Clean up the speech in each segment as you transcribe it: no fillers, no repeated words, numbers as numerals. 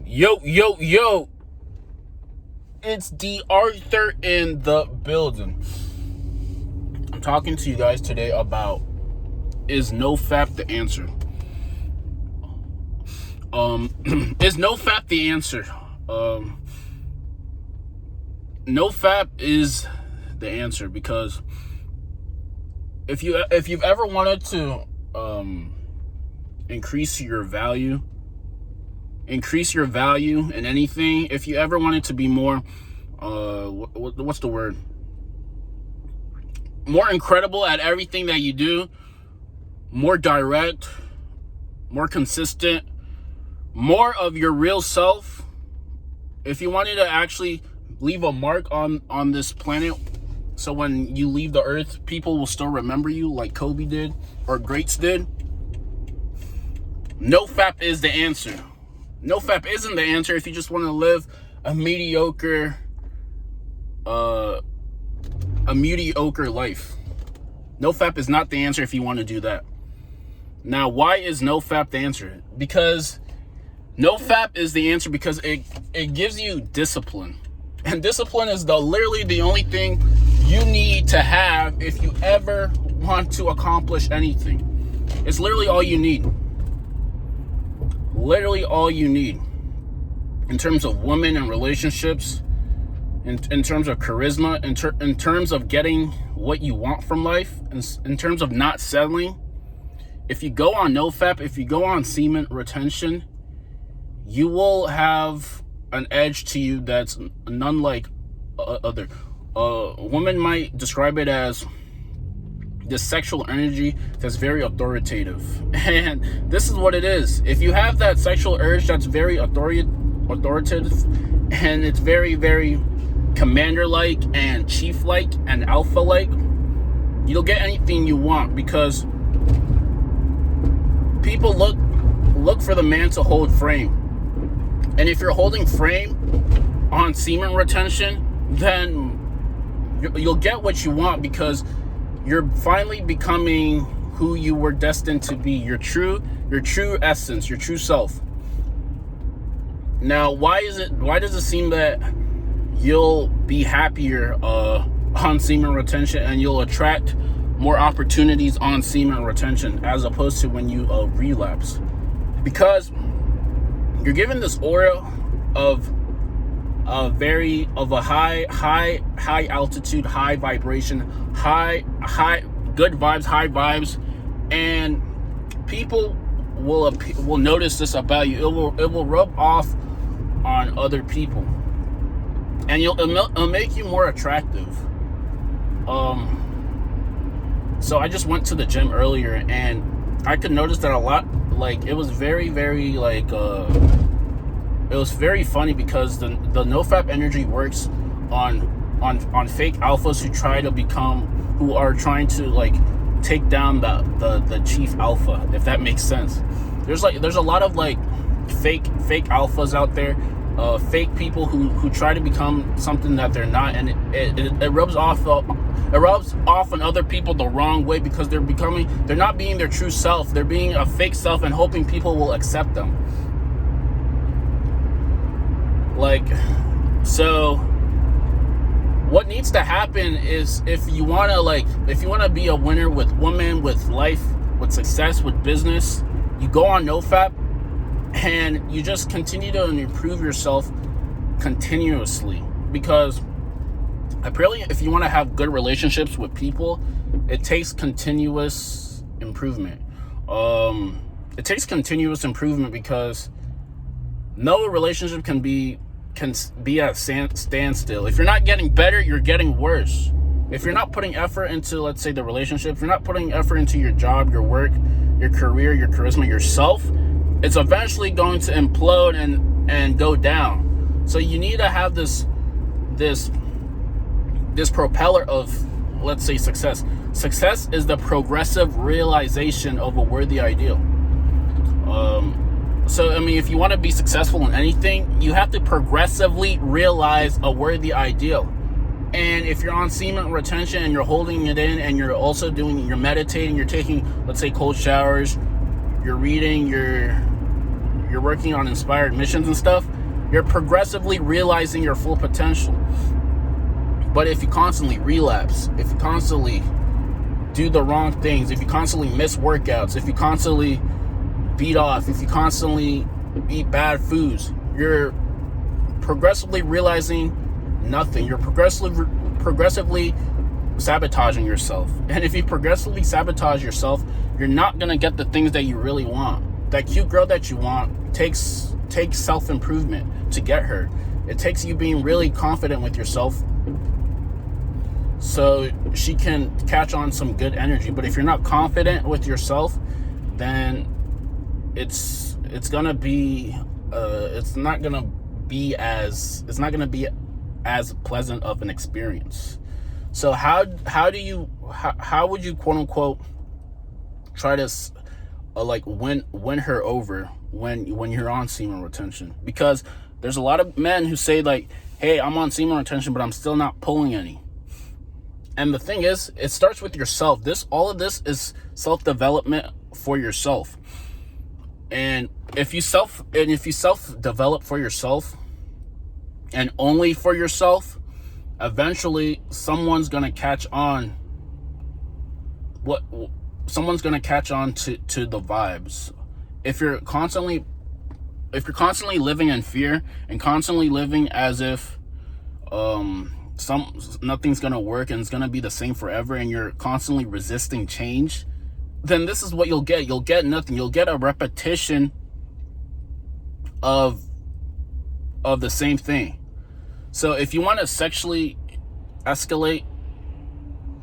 Yo, yo, yo. It's D.Arthur in the building. I'm talking to you guys today about, is no Fap the answer? Is no Fap the answer? No Fap is the answer, because if you've ever wanted to increase your value in anything, if you ever wanted to be more what's the word, more incredible at everything that you do, more direct, more consistent, more of your real self, if you wanted to actually leave a mark on this planet, so when you leave the earth, people will still remember you like Kobe did or greats did, no Fap is the answer. No Fap isn't the answer if you just want to live a mediocre life. No Fap is not the answer if you want to do that. Now, why is no Fap the answer? Because no Fap is the answer because it gives you discipline. And discipline is literally the only thing you need to have if you ever want to accomplish anything. It's literally all you need. Literally all you need. In terms of women and relationships, in terms of charisma, in terms of getting what you want from life, in terms of not settling. If you go on no Fap, if you go on semen retention, you will have an edge to you that's none like other. Women might describe it as this sexual energy that's very authoritative, and this is what it is. If you have that sexual urge that's very authoritative, and it's very, very commander-like and chief-like and alpha-like, you'll get anything you want, because people look for the man to hold frame. And if you're holding frame on semen retention, then you'll get what you want, because you're finally becoming who you were destined to be, your true essence, your true self. Now, why does it seem that you'll be happier on semen retention, and you'll attract more opportunities on semen retention as opposed to when you relapse? Because you're given this aura of a high altitude, high vibration, high good vibes, high vibes, and people will notice this about you. It will rub off on other people, and it'll make you more attractive. So I just went to the gym earlier, and I could notice that a lot. Like, it was very, very like it was very funny, because the NoFap energy works on fake alphas who are trying to like take down the chief alpha, if that makes sense. There's a lot of like fake alphas out there, fake people who try to become something that they're not, and it rubs off on other people the wrong way, because they're not being their true self. They're being a fake self and hoping people will accept them. Like, so what needs to happen is, if you want to be a winner with women, with life, with success, with business, you go on NoFap, and you just continue to improve yourself continuously. Because apparently, if you want to have good relationships with people, it takes continuous improvement. Because no relationship can be at standstill. If you're not getting better, you're getting worse. If you're not putting effort into, let's say, the relationship, if you're not putting effort into your job, your work, your career, your charisma, yourself, it's eventually going to implode and go down. So you need to have this propeller of, let's say, success. Success is the progressive realization of a worthy ideal. So, I mean, if you want to be successful in anything, you have to progressively realize a worthy ideal. And if you're on semen retention and you're holding it in, and you're also you're meditating, you're taking, let's say, cold showers, you're reading, you're working on inspired missions and stuff, you're progressively realizing your full potential. But if you constantly relapse, if you constantly do the wrong things, if you constantly miss workouts, if you constantly beat off, if you constantly eat bad foods, you're progressively realizing nothing. You're progressively sabotaging yourself. And if you progressively sabotage yourself, you're not going to get the things that you really want. That cute girl that you want takes self-improvement to get her. It takes you being really confident with yourself so she can catch on some good energy. But if you're not confident with yourself, then it's gonna be it's not gonna be as pleasant of an experience. So how would you quote unquote try to win her over when you're on semen retention? Because there's a lot of men who say like, hey, I'm on semen retention, but I'm still not pulling any. And the thing is, it starts with yourself. All of this is self-development for yourself. And if you self-develop for yourself and only for yourself, eventually someone's gonna catch on to the vibes. If you're constantly living in fear and constantly living as if nothing's gonna work and it's gonna be the same forever, and you're constantly resisting change, then this is what you'll get. You'll get nothing. You'll get a repetition of the same thing. So if you want to sexually escalate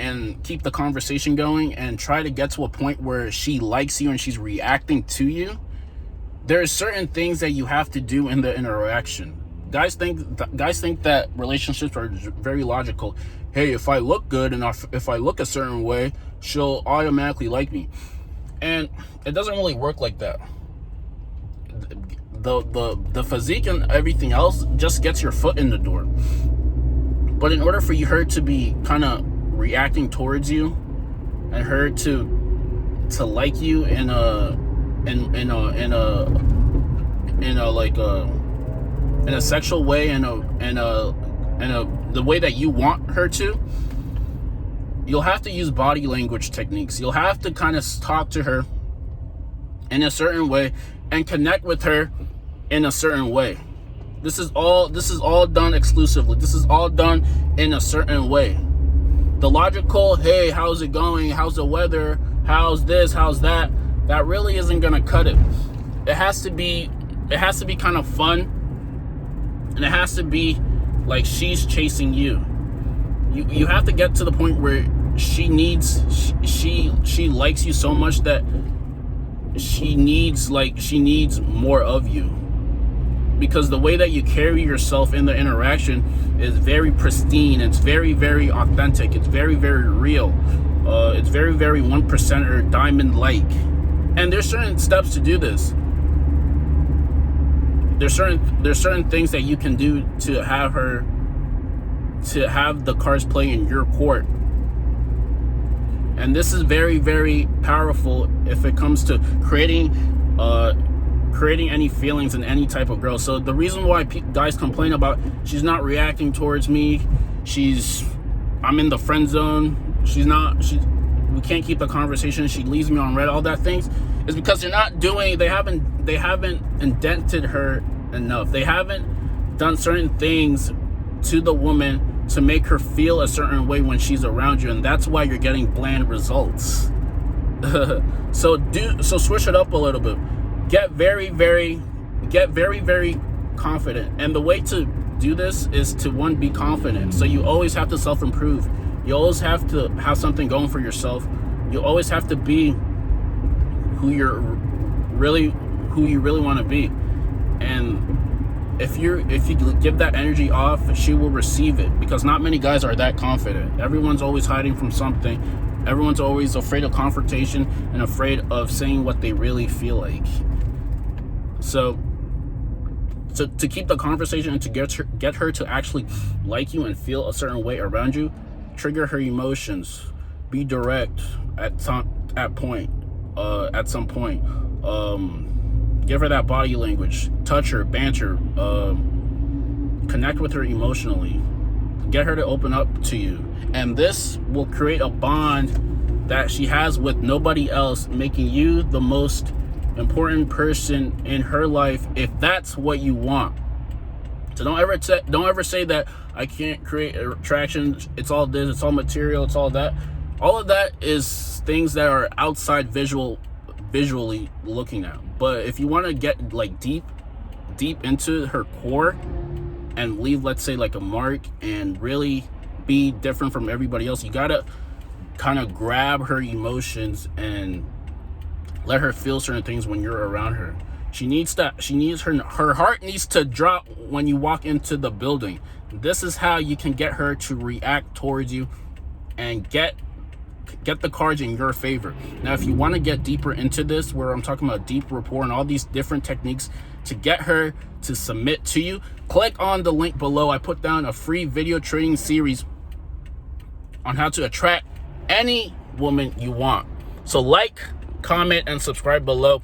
and keep the conversation going and try to get to a point where she likes you and she's reacting to you, there are certain things that you have to do in the interaction. Guys think that relationships are very logical. Hey, if I look good and if I look a certain way, she'll automatically like me. And it doesn't really work like that. The physique and everything else just gets your foot in the door. But in order for her to be kind of reacting towards you and her to like you in a sexual way, in the way that you want her to, you'll have to use body language techniques. You'll have to kind of talk to her in a certain way and connect with her in a certain way. This is all done exclusively. This is all done in a certain way. The logical, hey, how's it going? How's the weather? How's this? How's that? That really isn't gonna cut it. It has to be kind of fun, and it has to be like she's chasing you. You have to get to the point where she likes you so much that she needs more of you. Because the way that you carry yourself in the interaction is very pristine. It's very, very authentic. It's very, very real. It's very, very 1%er diamond-like. And there's certain steps to do this. There's certain things that you can do to have the cards play in your court. And this is very, very powerful if it comes to creating any feelings in any type of girl. So the reason why guys complain about she's not reacting towards me, I'm in the friend zone, we can't keep the conversation, she leaves me on red, all that things, is because they haven't indented her enough. They haven't done certain things to the woman to make her feel a certain way when she's around you, and that's why you're getting bland results. So switch it up a little bit. Get very, very confident. And the way to do this is to, one, be confident. So you always have to self-improve. You always have to have something going for yourself. You always have to be who you really want to be. And if you give that energy off, she will receive it, because not many guys are that confident. Everyone's always hiding from something. Everyone's always afraid of confrontation and afraid of saying what they really feel like. So to keep the conversation and to get her to actually like you and feel a certain way around you, trigger her emotions. Be direct at some point. Give her that body language. Touch her, banter, connect with her emotionally. Get her to open up to you. And this will create a bond that she has with nobody else, making you the most important person in her life if that's what you want. So don't ever say that I can't create attraction. It's all this, it's all material, it's all that. All of that is things that are outside visually looking at. But if you want to get like deep into her core and leave, let's say, like a mark and really be different from everybody else, you gotta kind of grab her emotions and let her feel certain things when you're around her. Her heart needs to drop when you walk into the building. This is how you can get her to react towards you and get the cards in your favor. Now, if you want to get deeper into this, where I'm talking about deep rapport and all these different techniques to get her to submit to you, click on the link below. I put down a free video training series on how to attract any woman you want. So like, comment, and subscribe below.